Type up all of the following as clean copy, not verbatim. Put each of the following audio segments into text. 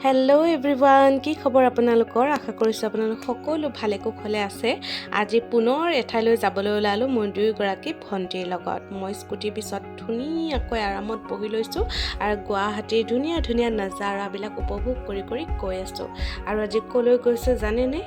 Hello' everyone, কি খবৰ আপোনালোকৰ? আশা কৰিছোঁ আপোনালোক সকলো ভালে কুশলে আছে। আজি পুনৰ এঠাইলৈ যাবলৈ ওলালোঁ মোৰ দুয়োগৰাকী ভণ্টিৰ লগত। মই স্কুটিৰ পিছত ধুনীয়াকৈ আৰামত বহি লৈছোঁ আৰু গুৱাহাটীৰ ধুনীয়া ধুনীয়া নাজাৰাবিলাক উপভোগ কৰি গৈ আছোঁ। আৰু আজি ক'লৈ গৈছোঁ জানেনে?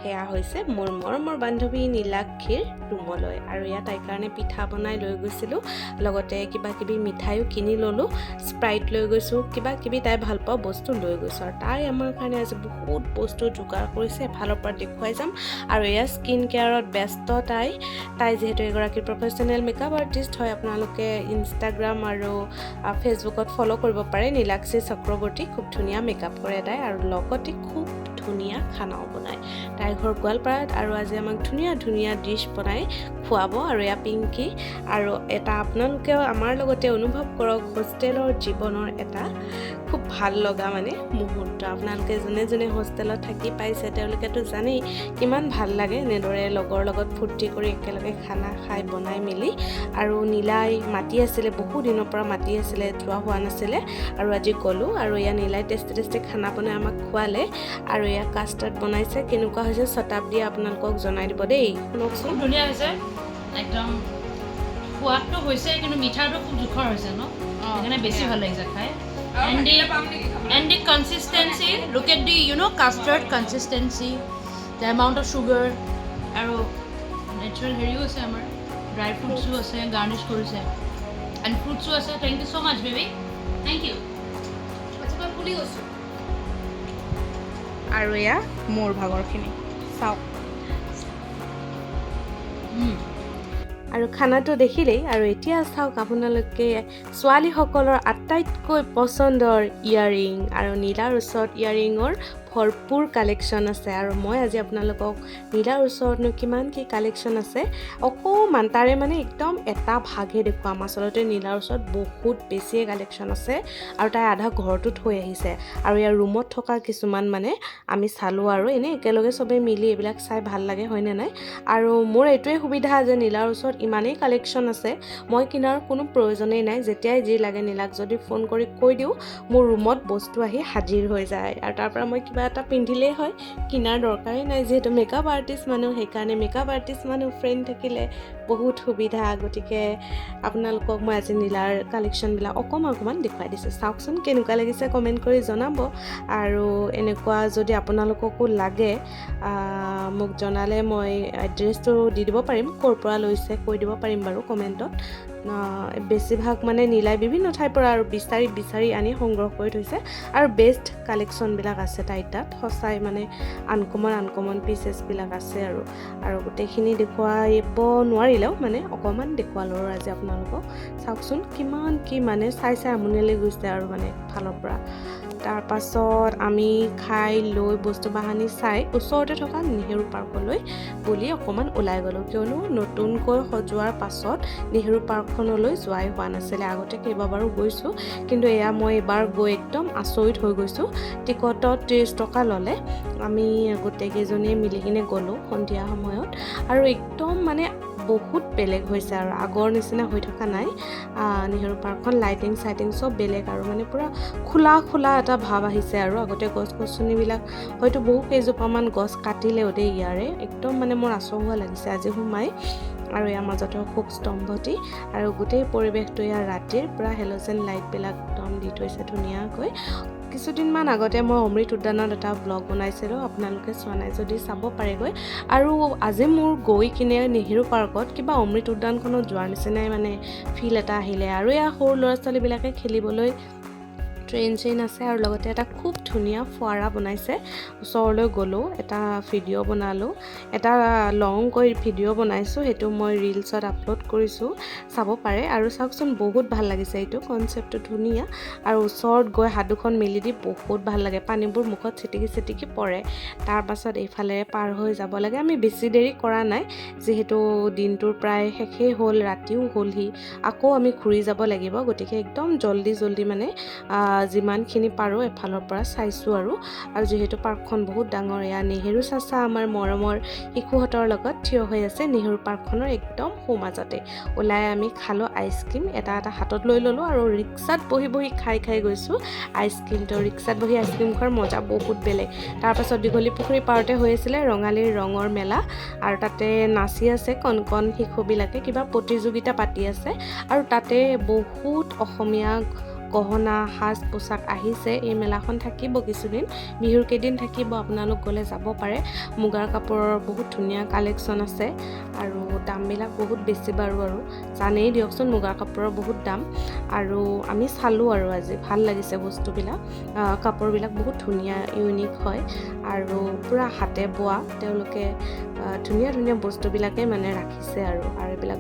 সেয়া হৈছে মোৰ মৰমৰ বান্ধৱী নীলাক্ষীৰ ৰুমলৈ। আৰু ইয়াত তাইৰ কাৰণে পিঠা বনাই লৈ গৈছিলোঁ, লগতে কিবা কিবি মিঠাইও কিনি ল'লোঁ, স্প্ৰাইট লৈ গৈছোঁ, কিবা কিবি তাই ভাল পোৱা বস্তু লৈ গৈছোঁ। আৰু তাই আমাৰ কাৰণে আজি বহুত বস্তু যোগাৰ কৰিছে, এফালৰ পৰা দেখুৱাই যাম। আৰু এয়া স্কিন কেয়াৰত ব্যস্ত তাই যিহেতু এগৰাকী প্ৰফেশ্যনেল মেকআপ আৰ্টিষ্ট হয়। আপোনালোকে ইনষ্টাগ্ৰাম আৰু ফেচবুকত ফ'ল' কৰিব পাৰে নীলাক্ষী চক্ৰৱৰ্তী। খুব ধুনীয়া মেকআপ কৰে তাই, আৰু লগতে খুব ধুনীয়া খানাও বনায়। তাইৰ ঘৰ গোৱালপাৰাত, আৰু আজি আমাক ধুনীয়া ধুনীয়া ডিছ বনাই খুৱাব। আৰু এয়া পিংকি, আৰু এটা আপোনালোকেও আমাৰ লগতে অনুভৱ কৰক হোষ্টেলৰ জীৱনৰ এটা খুব ভাল লগা মুহূৰ্ত। আপোনালোকে যোনে যোনে হোষ্টেলত থাকি পাইছে তেওঁলোকেতো জানেই কিমান ভাল লাগে এনেদৰে লগৰ লগত ফূৰ্তি কৰি একেলগে খানা খাই বনাই মেলি। আৰু নীলাই মাতি আছিলে, বহু দিনৰ পৰা মাতি আছিলে, যোৱা হোৱা নাছিলে, আৰু আজি গ'লোঁ। আৰু এয়া নীলাই টেষ্টি খানা বনাই আমাক খোৱালে। আৰু এয়া কাষ্টাৰ্ড বনাইছে, কেনেকুৱা হৈছে শতাব্দীয়ে আপোনালোকক জনাই দিব দেই। শুনকচোন। ধুনীয়া হৈছে, একদম সোৱাদটো হৈছে, কিন্তু মিঠাটো খুব জোখৰ হৈছে ন, সেইকাৰণে বেছি ভাল লাগিছে খাই। And the consistency, look at the custard consistency, the amount of sugar, আৰু natural হেৰিও আছে, আমাৰ ড্ৰাই ফ্ৰুটছো আছে, গাৰ্নিছ কৰিছে, and fruitsও আছে। Thank you so much baby, thank you। ফুলি গৈছোঁ। আৰু এয়া মোৰ ভাগৰখিনি চাওক। আৰু খানাটো দেখিলেই। আৰু এতিয়া চাওক আপোনালোকে ছোৱালীসকলৰ আটাইতকৈ পচন্দৰ ইয়েৰিং, আৰু নীলাৰ ওচৰত ইয়েৰিঙৰ ভৰপূৰ কালেকশ্যন আছে। আৰু মই আজি আপোনালোকক নীলাৰ ওচৰতনো কিমান কি কালেকশ্যন আছে অকণমান তাৰে একদম এটা ভাগহে দেখুৱাম। আচলতে নীলাৰ ওচৰত বহুত বেছিয়ে কালেকশ্যন আছে, আৰু তাই আধা ঘৰটো থৈ আহিছে। আৰু ইয়াৰ ৰুমত থকা কিছুমান আমি চালোঁ, আৰু এনেই একেলগে চবেই মিলি এইবিলাক চাই ভাল লাগে, হয়নে নাই? আৰু মোৰ এইটোৱে সুবিধা যে নীলাৰ ওচৰত ইমানেই কালেকশ্যন আছে, মই কিনাৰ কোনো প্ৰয়োজনেই নাই। যেতিয়াই যি লাগে নীলাক যদি ফোন কৰি কৈ দিওঁ, মোৰ ৰুমত বস্তু আহি হাজিৰ হৈ যায়। আৰু তাৰ পৰা মই কিবা এটা পিন্ধিলেই হয়, কিনাৰ দৰকাৰেই নাই। যিহেতু মেকআপ আৰ্টিষ্ট মানুহ, সেইকাৰণে মেকআপ আৰ্টিষ্ট মানুহ ফ্ৰেণ্ড থাকিলে বহুত সুবিধা। গতিকে আপোনালোকক মই আজি নীলাৰ কালেকশ্যনবিলাক অকণমান দেখুৱাই দিছোঁ। চাওকচোন কেনেকুৱা লাগিছে, কমেণ্ট কৰি জনাব। আৰু এনেকুৱা যদি আপোনালোককো লাগে মোক জনালে মই এড্ৰেছটো দি দিব পাৰিম, ক'ৰ পৰা লৈছে কৈ দিব পাৰিম বাৰু কমেণ্টত। বেছিভাগ নীলাই বিভিন্ন ঠাইৰ পৰা আৰু বিচাৰি আনি সংগ্ৰহ কৰি থৈছে, আৰু বেষ্ট কালেকশ্যনবিলাক আছে তাইৰ তাত। সঁচাই আনকমন পিচেছবিলাক আছে। আৰু গোটেইখিনি দেখুৱাব নোৱাৰিলেও অকণমান দেখুৱালোঁ আৰু আজি আপোনালোকক। চাওকচোন কিমান কি চাই আমনি লাগি গৈছে আৰু ফালৰ পৰা। তাৰপাছত আমি খাই লৈ বস্তু বাহানি চাই ওচৰতে থকা নেহেৰু পাৰ্কলৈ বুলি অকণমান ওলাই গ'লোঁ, কিয়নো নতুনকৈ সজোৱাৰ পাছত নেহেৰু পাৰ্কখনলৈ যোৱাই হোৱা নাছিলে। আগতে কেইবাবাৰো গৈছোঁ, কিন্তু এয়া মই এইবাৰ গৈ একদম আচৰিত হৈ গৈছোঁ। টিকটত 30 টকা ল'লে। আমি গোটেইকেইজনীয়ে মিলি কিনে গ'লোঁ সন্ধিয়া সময়ত, আৰু একদম বহুত বেলেগ হৈছে, আৰু আগৰ নিচিনা হৈ থকা নাই। নেহেৰু পাৰ্কখন লাইটিং চব বেলেগ, আৰু পূৰা খোলা এটা ভাৱ আহিছে। আৰু আগতে গছ গছনিবিলাক হয়তো বহু কেইজোপামান গছ কাটিলেও দেই ইয়াৰে একদম মোৰ আচহুৱা লাগিছে আজি সোমাই। আৰু ইয়াৰ মাজতে খুব স্তম্ভতি, আৰু গোটেই পৰিৱেশটো ইয়াৰ ৰাতিৰ পূৰা হেল'জেন লাইটবিলাক একদম দি থৈছে ধুনীয়াকৈ। কিছুদিনমান আগতে মই অমৃত উদ্যানত এটা ব্লগ বনাইছিলোঁ, আপোনালোকে চোৱা নাই যদি চাব পাৰেগৈ। আৰু আজি মোৰ গৈ কিনে নেহেৰু পাৰ্কত কিবা অমৃত উদ্যানখনত যোৱাৰ নিচিনাই ফিল এটা আহিলে। আৰু এয়া সৰু ল'ৰা ছোৱালীবিলাকে খেলিবলৈ ট্ৰেইন আছে, আৰু লগতে এটা খুব ধুনীয়া ফোৱাৰা বনাইছে। ওচৰলৈ গ'লোঁ, এটা ভিডিঅ' বনালোঁ, এটা লংকৈ ভিডিঅ' বনাইছোঁ, সেইটো মই ৰিলছত আপলোড কৰিছোঁ, চাব পাৰে। আৰু চাওকচোন বহুত ভাল লাগিছে, এইটো কনচেপ্টটো ধুনীয়া। আৰু ওচৰত গৈ হাত দুখন মেলি দি বহুত ভাল লাগে, পানীবোৰ মুখত ছিটিকি পৰে। তাৰপাছত এইফালে পাৰ হৈ যাব লাগে। আমি বেছি দেৰি কৰা নাই, যিহেতু দিনটোৰ প্ৰায় শেষেই হ'ল, ৰাতিও হ'লহি, আকৌ আমি ঘূৰি যাব লাগিব। গতিকে একদম জল্দি যিমানখিনি পাৰোঁ এফালৰ পৰা চাইছোঁ আৰু যিহেতু পাৰ্কখন বহুত ডাঙৰ, এয়া নেহেৰু চাচা আমাৰ মৰমৰ শিশুহঁতৰ লগত থিয় হৈ আছে নেহেৰু পাৰ্কখনৰ একদম সোঁমাজতে। ওলাই আমি খালোঁ আইচক্ৰীম, এটা হাতত লৈ ল'লোঁ আৰু ৰিক্সাত বহি বহি খাই গৈছোঁ আইচক্ৰীমটো। ৰিক্সাত বহি আইচক্ৰীম খোৱাৰ মজা বহুত বেলেগ। তাৰপাছত দীঘলী পুখুৰী পাৰতে হৈ আছিলে ৰঙালীৰ ৰঙৰ মেলা, আৰু তাতে নাচি আছে কণ কণ শিশুবিলাকে, কিবা প্ৰতিযোগিতা পাতি আছে, আৰু তাতে বহুত অসমীয়া গহনা সাজ পোছাক আহিছে। এই মেলাখন থাকিব কিছুদিন, বিহুৰ কেইদিন থাকিব, আপোনালোক গ'লে যাব পাৰে। মুগাৰ কাপোৰৰ বহুত ধুনীয়া কালেকশ্যন আছে আৰু দামবিলাক বহুত বেছি বাৰু, আৰু জানেই দিয়কচোন মুগাৰ কাপোৰৰ বহুত দাম। আৰু আমি চালোঁ আৰু আজি ভাল লাগিছে বস্তুবিলাক, কাপোৰবিলাক বহুত ধুনীয়া ইউনিক হয় আৰু পূৰা হাতে বোৱা, তেওঁলোকে ধুনীয়া ধুনীয়া বস্তুবিলাকে মানে ৰাখিছে আৰু এইবিলাক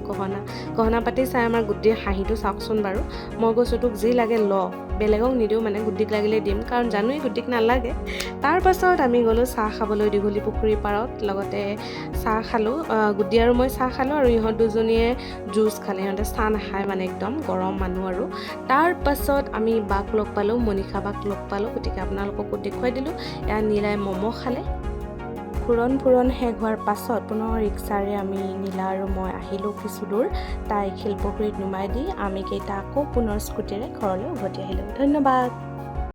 গহনা পাতি চাই আমাৰ গুটিৰ হাঁহিটো চাওকচোন বাৰু। মই কৈছোঁ তোক যি লাগে ল, বেলেগক নিদিওঁ, মানে গুটিক লাগিলে দিম, কাৰণ জানোৱেই গুটিক নালাগে। তাৰপাছত আমি গ'লোঁ চাহ খাবলৈ দীঘলী পুখুৰী পাৰত, লগতে চাহ খালোঁ, গুটি আৰু মই চাহ খালোঁ, আৰু ইহঁত দুজনীয়ে জুচ খালে, ইহঁতে চাহ নাখায় মানে একদম গৰম মানুহ আৰু। তাৰপাছত আমি বাক লগ পালোঁ, মনিষা বাক লগ পালোঁ, গতিকে আপোনালোককো দেখুৱাই দিলোঁ। এয়া নীলাই ম'ম' খালে। ফুৰণ শেষ হোৱাৰ পাছত পুনৰ ৰিক্সাৰে আমি নীলা আৰু মই আহিলোঁ কিছু দূৰ, তাইক শিলপুখুৰীত নমাই দি আমি কেইটা আকৌ পুনৰ স্কুটিৰে ঘৰলৈ উভতি আহিলোঁ। ধন্যবাদ।